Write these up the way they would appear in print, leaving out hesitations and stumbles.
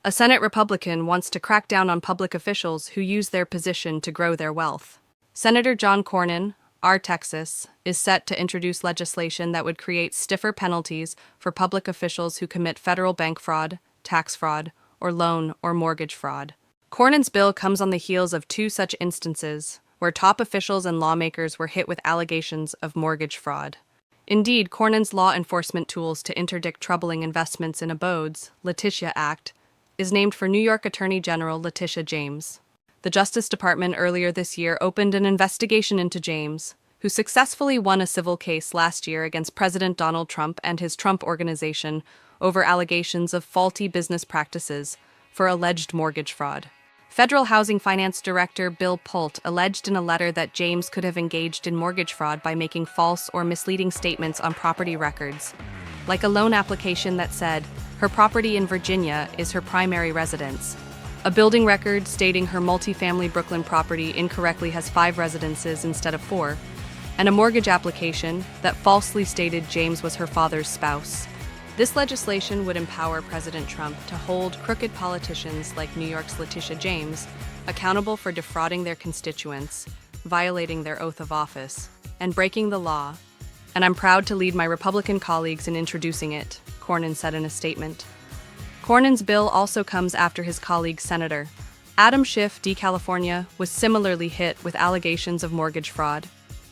A Senate Republican wants to crack down on public officials who use their position to grow their wealth. Senator John Cornyn, R. Texas, is set to introduce legislation that would create stiffer penalties for public officials who commit federal bank fraud, tax fraud, or loan or mortgage fraud. Cornyn's bill comes on the heels of two such instances, where top officials and lawmakers were hit with allegations of mortgage fraud. Indeed, Cornyn's law enforcement tools to interdict troubling investments in abodes, LETITIA Act, is named for New York Attorney General Letitia James. The Justice Department earlier this year opened an investigation into James, who successfully won a civil case last year against President Donald Trump and his Trump Organization over allegations of faulty business practices for alleged mortgage fraud. Federal Housing Finance Director Bill Pult alleged in a letter that James could have engaged in mortgage fraud by making false or misleading statements on property records, like a loan application that said her property in Virginia is her primary residence, a building record stating her multifamily Brooklyn property incorrectly has 5 residences instead of 4, and a mortgage application that falsely stated James was her father's spouse. This legislation would empower President Trump to hold crooked politicians like New York's Letitia James accountable for defrauding their constituents, violating their oath of office, and breaking the law. And I'm proud to lead my Republican colleagues in introducing it, Cornyn said in a statement. Cornyn's bill also comes after his colleague Senator Adam Schiff, D. California, was similarly hit with allegations of mortgage fraud.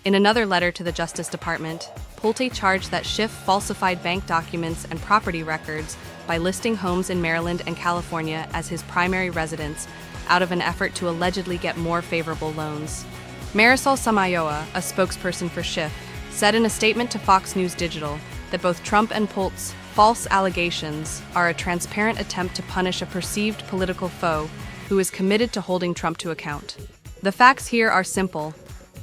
In another letter to the Justice Department, Pulte charged that Schiff falsified bank documents and property records by listing homes in Maryland and California as his primary residence out of an effort to allegedly get more favorable loans. Marisol Samayoa, a spokesperson for Schiff, said in a statement to Fox News Digital that both Trump and Pulte's false allegations are a transparent attempt to punish a perceived political foe who is committed to holding Trump to account. The facts here are simple.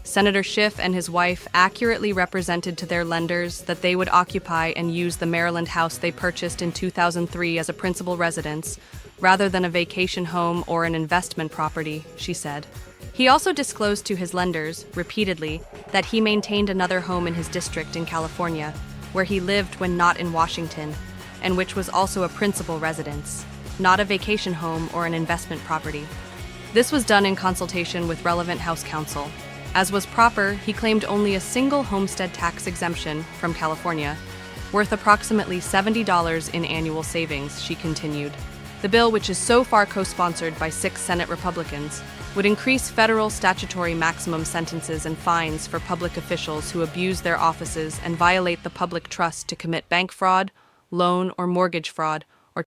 Senator Schiff and his wife accurately represented to their lenders that they would occupy and use the Maryland house they purchased in 2003 as a principal residence, rather than a vacation home or an investment property, she said. He also disclosed to his lenders, repeatedly, that he maintained another home in his district in California, where he lived when not in Washington, and which was also a principal residence, not a vacation home or an investment property. This was done in consultation with relevant House counsel. As was proper, he claimed only a single homestead tax exemption from California, worth approximately $70 in annual savings, she continued. The bill, which is so far co-sponsored by 6 Senate Republicans, would increase federal statutory maximum sentences and fines for public officials who abuse their offices and violate the public trust to commit bank fraud, loan or mortgage fraud,